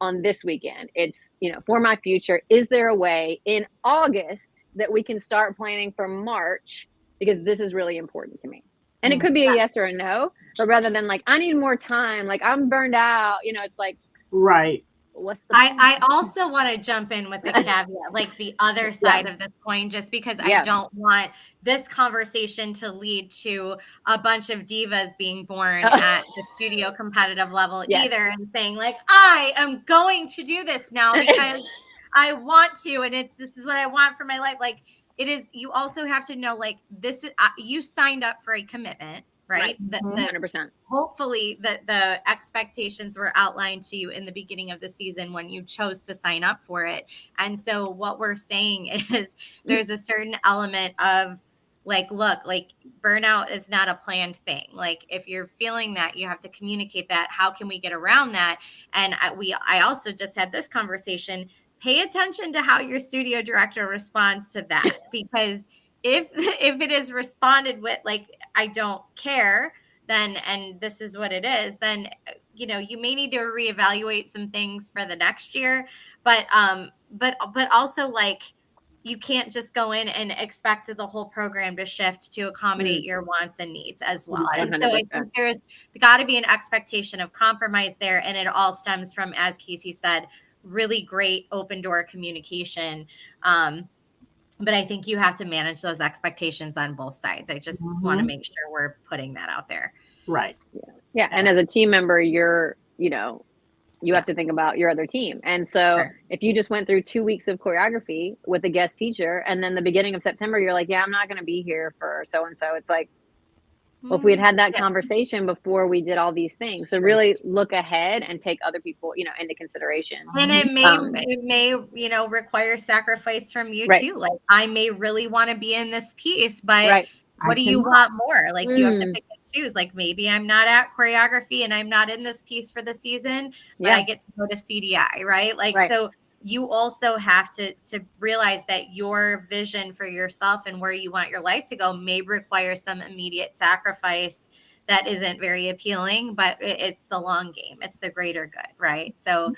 on this weekend. It's, for my future. Is there a way in August that we can start planning for March? Because this is really important to me. And it could be a yes or a no, but rather than like, I need more time, like, I'm burned out, it's like, right. What's the I also want to jump in with the caveat, like the other side of this coin, just because I don't want this conversation to lead to a bunch of divas being born at the studio competitive level either, and saying like, I am going to do this now because I want to, and this is what I want for my life. Like, it is, you also have to know, like, this is, you signed up for a commitment, right? Mhm. 100%. Hopefully the expectations were outlined to you in the beginning of the season when you chose to sign up for it. And so what we're saying is there's a certain element of like, look, like burnout is not a planned thing. Like if you're feeling that, you have to communicate that. How can we get around that? And I also just had this conversation. Pay attention to how your studio director responds to that, because if it is responded with like, I don't care, then, and this is what it is, then, you know, you may need to reevaluate some things for the next year. But also like, you can't just go in and expect the whole program to shift to accommodate your wants and needs as well. And so I 100%. think there's got to be an expectation of compromise there. And it all stems from, as Casey said, really great open door communication. But I think you have to manage those expectations on both sides. I just want to make sure we're putting that out there. Right. Yeah. And as a team member, you're, you know, you have to think about your other team. And so if you just went through 2 weeks of choreography with a guest teacher, and then the beginning of September, you're like, yeah, I'm not going to be here for so-and-so. It's like, well, if we had that conversation before we did all these things, so really look ahead and take other people, you know, into consideration. And it may, you know, require sacrifice from you too. Like I may really want to be in this piece, but what do you want more? Like you have to pick and choose. Like maybe I'm not at choreography and I'm not in this piece for the season, but I get to go to CDI, right? Like, so you also have to realize that your vision for yourself and where you want your life to go may require some immediate sacrifice that isn't very appealing, but it's the long game. It's the greater good, right? So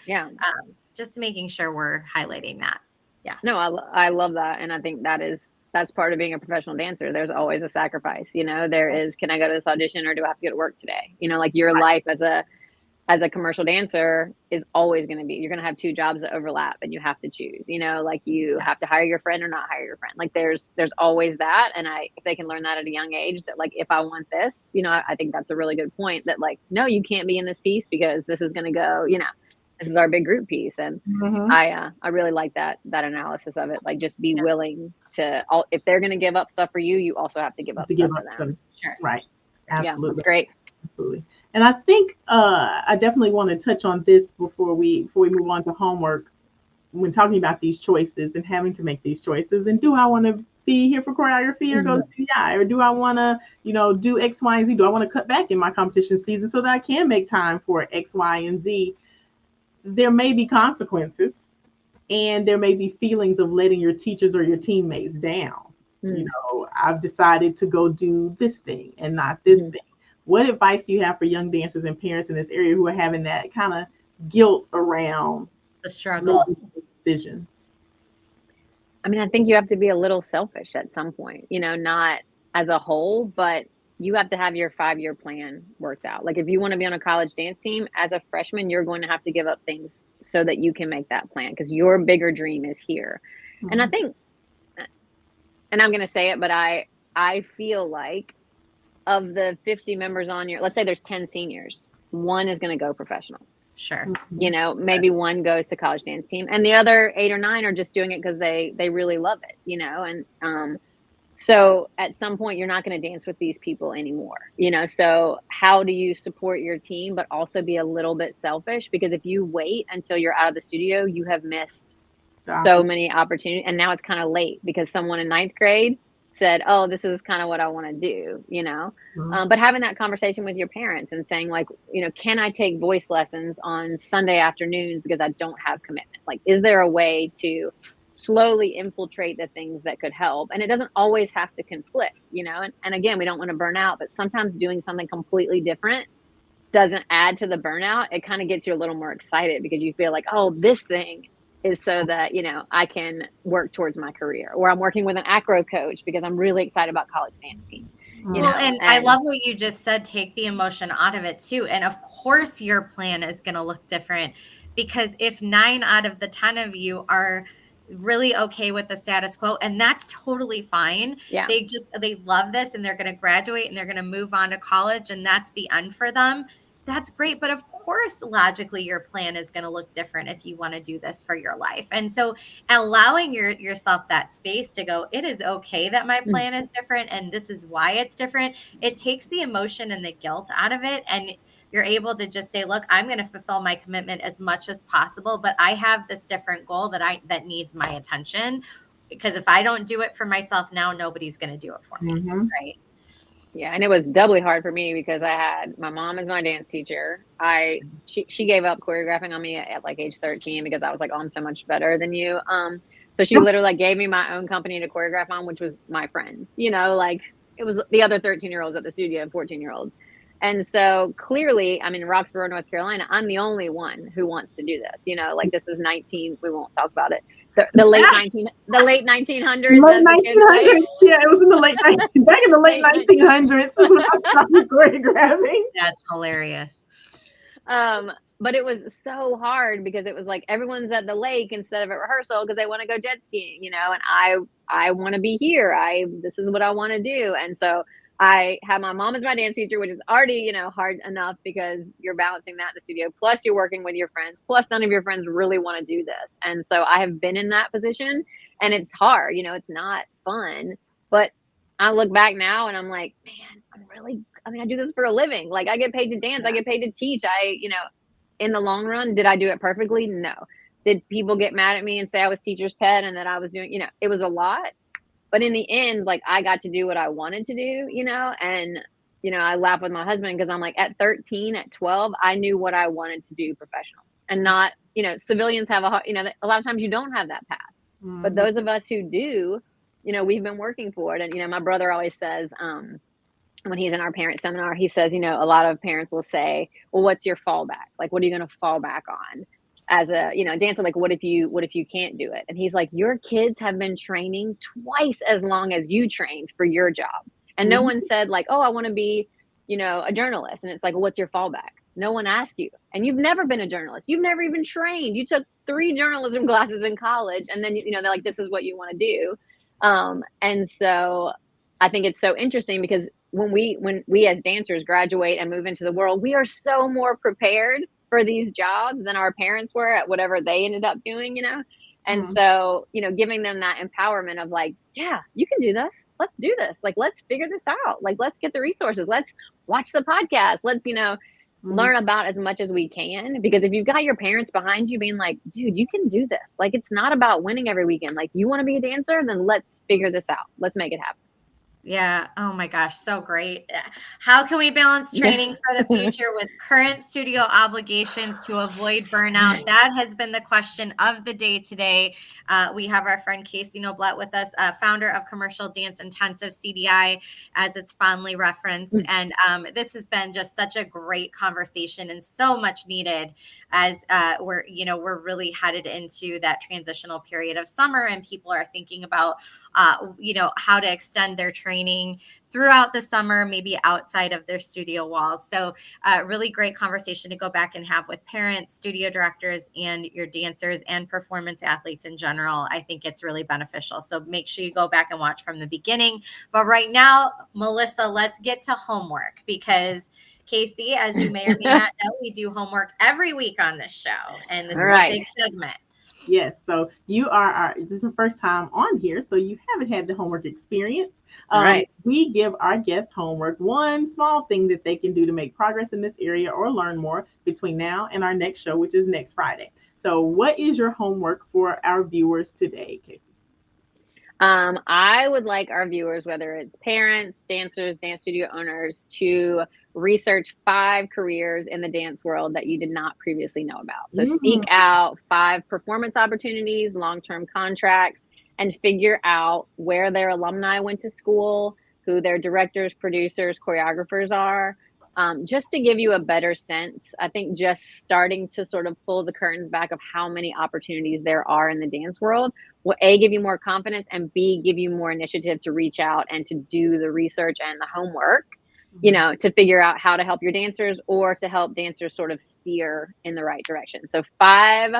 just making sure we're highlighting that. Yeah. No, I love that. And I think that's part of being a professional dancer. There's always a sacrifice, you know, there is, can I go to this audition or do I have to go to work today? You know, like your life as a commercial dancer is always going to be, you're going to have 2 jobs that overlap and you have to choose, you know, like you have to hire your friend or not hire your friend. Like there's always that. And if they can learn that at a young age, that like, if I want this, you know, I think that's a really good point, that like, no, you can't be in this piece because this is going to go, you know, this is our big group piece. And I really like that analysis of it. Like just be willing to, if they're going to give up stuff for you, you also have to give up stuff for them. Right. Absolutely. Yeah, that's great. Absolutely. And I think I definitely want to touch on this before we move on to homework, when talking about these choices and having to make these choices. And do I want to be here for choreography or go to CDI? Or do I want to, you know, do X, Y, and Z? Do I want to cut back in my competition season so that I can make time for X, Y, and Z? There may be consequences, and there may be feelings of letting your teachers or your teammates down. You know, I've decided to go do this thing and not this thing. What advice do you have for young dancers and parents in this area who are having that kind of guilt around the struggle decisions? I mean, I think you have to be a little selfish at some point, you know, not as a whole, but you have to have your 5-year plan worked out. Like if you want to be on a college dance team as a freshman, you're going to have to give up things so that you can make that plan, because your bigger dream is here. And I think, and I'm going to say it, but I feel like of the 50 members on your, let's say there's 10 seniors, 1 is going to go professional. Sure. You know, maybe 1 goes to college dance team and the other 8 or 9 are just doing it because they really love it, you know? And so at some point you're not going to dance with these people anymore, you know? So how do you support your team, but also be a little bit selfish? Because if you wait until you're out of the studio, you have missed so many opportunities. And now it's kind of late because someone in 9th grade said, oh, this is kind of what I want to do, you know? But having that conversation with your parents and saying like, you know, can I take voice lessons on Sunday afternoons because I don't have commitment? Like, is there a way to slowly infiltrate the things that could help? And it doesn't always have to conflict, you know? And again, we don't want to burn out, but sometimes doing something completely different doesn't add to the burnout. It kind of gets you a little more excited because you feel like, oh, this thing is so that, you know, I can work towards my career, or I'm working with an acro coach because I'm really excited about college dance team. You know? And I love what you just said, take the emotion out of it too. And of course your plan is going to look different, because if 9 out of the 10 of you are really okay with the status quo, and that's totally fine. Yeah. They love this and they're going to graduate and they're going to move on to college and that's the end for them. That's great. But of course, logically, your plan is going to look different if you want to do this for your life. And so allowing yourself that space to go, it is okay that my plan is different and this is why it's different. It takes the emotion and the guilt out of it. And you're able to just say, look, I'm going to fulfill my commitment as much as possible, but I have this different goal that needs my attention. Because if I don't do it for myself now, nobody's going to do it for me. Mm-hmm. Right. Yeah, and it was doubly hard for me because I had my mom as my dance teacher. She gave up choreographing on me at like age 13 because I was like, oh, I'm so much better than you. So she literally like gave me my own company to choreograph on, which was my friends. You know, like it was the other 13-year-olds at the studio and 14-year-olds. And so clearly, I'm in Roxborough, North Carolina. I'm the only one who wants to do this. You know, like this is 19. We won't talk about it. The late 1900s, Late as the kids 1900s. say. Yeah, it was in the back in the late 1900s is when I started choreographing. That's hilarious. But it was so hard because it was like everyone's at the lake instead of at rehearsal because they want to go jet skiing, you know, and I want to be here. This is what I want to do. And so I had my mom as my dance teacher, which is already, you know, hard enough because you're balancing that in the studio. Plus you're working with your friends. Plus none of your friends really want to do this. And so I have been in that position and it's hard, you know, it's not fun, but I look back now and I'm like, man, I do this for a living. Like I get paid to dance. I get paid to teach. In the long run, did I do it perfectly? No. Did people get mad at me and say I was teacher's pet and that I was doing, you know, it was a lot. But in the end, like I got to do what I wanted to do, you know, and, you know, I laugh with my husband because I'm like at 13, at 12, I knew what I wanted to do professional and not, you know, civilians have a lot of times you don't have that path. Mm-hmm. But those of us who do, you know, we've been working for it. And, you know, my brother always says, when he's in our parent seminar, he says, you know, a lot of parents will say, well, what's your fallback? Like, what are you going to fall back on as a, you know, dancer? Like, what if you can't do it? And he's like, your kids have been training twice as long as you trained for your job. And no one said like, oh, I want to be, you know, a journalist. And it's like, well, what's your fallback? No one asked you. And you've never been a journalist. You've never even trained. You took 3 journalism classes in college. And then, you know, they're like, this is what you want to do. And so I think it's so interesting because when we as dancers graduate and move into the world, we are so more prepared for these jobs than our parents were at whatever they ended up doing, you know? And so, you know, giving them that empowerment of like, yeah, you can do this. Let's do this. Like, let's figure this out. Like, let's get the resources. Let's watch the podcast. Let's, you know, learn about as much as we can. Because if you've got your parents behind you being like, dude, you can do this. Like, it's not about winning every weekend. Like, you want to be a dancer? Then let's figure this out. Let's make it happen. Yeah. Oh my gosh. So great. How can we balance training for the future with current studio obligations to avoid burnout? That has been the question of the day today. We have our friend Casey Noblett with us, founder of Commercial Dance Intensive, CDI, as it's fondly referenced. And this has been just such a great conversation and so much needed as we're really headed into that transitional period of summer and people are thinking about how to extend their training throughout the summer, maybe outside of their studio walls. So really great conversation to go back and have with parents, studio directors, and your dancers and performance athletes in general. I think it's really beneficial. So make sure you go back and watch from the beginning. But right now, Melissa, let's get to homework because Casey, as you may or may not know, we do homework every week on this show. And this is a big segment. Yes, so this is the first time on here, so you haven't had the homework experience. Right. We give our guests homework, one small thing that they can do to make progress in this area or learn more between now and our next show, which is next Friday. So what is your homework for our viewers today, Casey? I would like our viewers, whether it's parents, dancers, dance studio owners, to research 5 careers in the dance world that you did not previously know about. So seek out 5 performance opportunities, long-term contracts, and figure out where their alumni went to school, who their directors, producers, choreographers are. Just to give you a better sense, I think just starting to sort of pull the curtains back of how many opportunities there are in the dance world will A, give you more confidence, and B, give you more initiative to reach out and to do the research and the homework, you know, to figure out how to help your dancers or to help dancers sort of steer in the right direction. So 5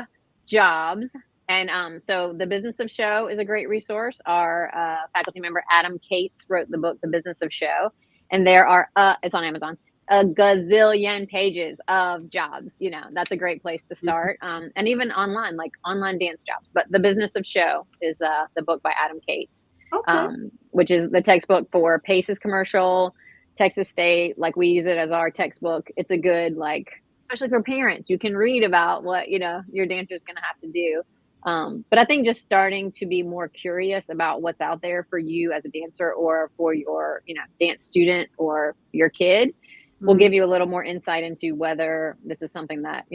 jobs. And so The Business of Show is a great resource. Our faculty member, Adam Cates, wrote the book, The Business of Show. And there are, it's on Amazon. a gazillion pages of jobs. That's a great place to start. And even online, like online dance jobs. But The Business of Show is the book by Adam Cates, Okay. which is the textbook for Pace's commercial, Texas State. Like, we use it as our textbook. It's a good, like, especially for parents, you can read about what, your dancer's going to have to do. But I think just starting to be more curious about what's out there for you as a dancer or for your, dance student or your kid will give you a little more insight into whether this is something that,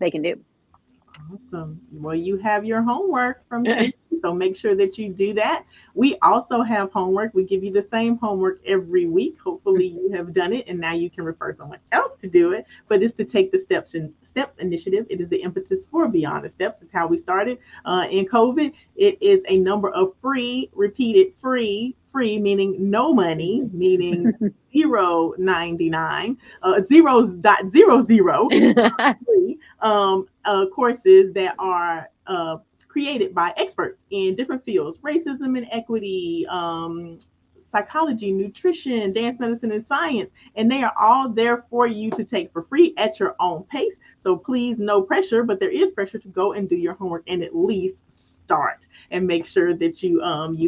they can do. Awesome. Well, you have your homework from Kate, so make sure that you do that. We also have homework. We give you the same homework every week. Hopefully, you have done it, and now you can refer someone else to do it. But it's to take the steps initiative. It is the impetus for Beyond the Steps. It's how we started in COVID. It is a number of free, repeated free, meaning no money, meaning $0.99, free, courses that are created by experts in different fields: racism and equity, psychology, nutrition, dance medicine, and science. And they are all there for you to take for free at your own pace. So please, no pressure, but there is pressure to go and do your homework and at least start and make sure that you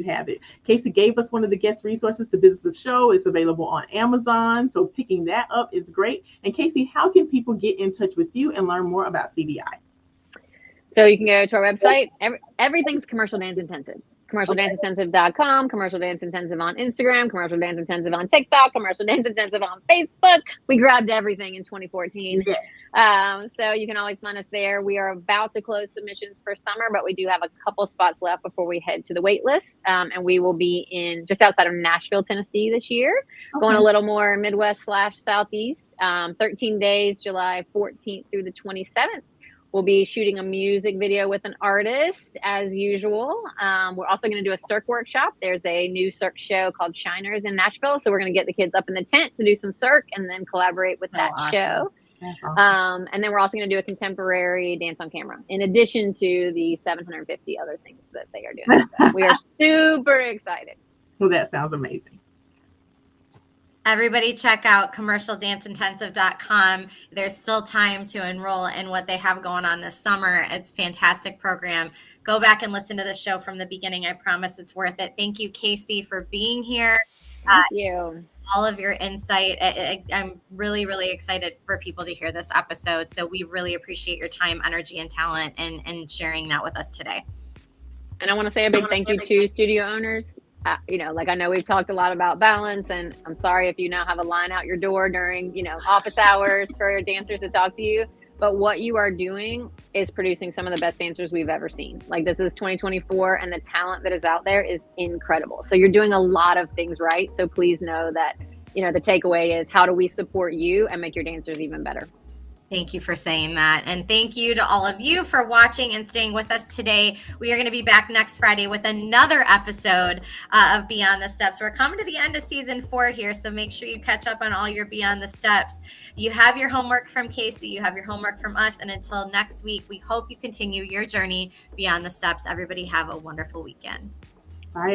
have it. Casey gave us one of the guest resources, The Business of Show. It's available on Amazon. So picking that up is great. And Casey, how can people get in touch with you and learn more about CDI? So you can go to our website. Everything's Commercial Dance Intensive. CommercialDanceIntensive.com, Commercial Dance Intensive on Instagram, Commercial Dance Intensive on TikTok, Commercial Dance Intensive on Facebook. We grabbed everything in 2014. Yes. So you can always find us there. We are about to close submissions for summer, but we do have a couple spots left before we head to the wait list. And we will be in just outside of Nashville, Tennessee this year, going a little more Midwest/Southeast. 13 days, July 14th through the 27th. We'll be shooting a music video with an artist as usual. We're also going to do a circ workshop. There's a new circ show called Shiners in Nashville. So we're going to get the kids up in the tent to do some circ and then collaborate with that show. That's awesome. And then we're also going to do a contemporary dance on camera, in addition to the 750 other things that they are doing. So we are super excited. Well, that sounds amazing. Everybody check out commercialdanceintensive.com. There's still time to enroll in what they have going on this summer. It's a fantastic program. Go back and listen to the show from the beginning. I promise it's worth it. Thank you, Casey, for being here. Thank you. All of your insight. I'm really, really excited for people to hear this episode. So we really appreciate your time, energy, and talent and sharing that with us today. And I want to say a big thank you to studio owners. I know we've talked a lot about balance, and I'm sorry if you now have a line out your door during, office hours for dancers to talk to you. But what you are doing is producing some of the best dancers we've ever seen. Like, this is 2024, and the talent that is out there is incredible. So you're doing a lot of things right. So please know that, the takeaway is, how do we support you and make your dancers even better? Thank you for saying that. And thank you to all of you for watching and staying with us today. We are going to be back next Friday with another episode of Beyond the Steps. We're coming to the end of season 4 here, so make sure you catch up on all your Beyond the Steps. You have your homework from Casey. You have your homework from us. And until next week, we hope you continue your journey beyond the steps. Everybody have a wonderful weekend. Bye.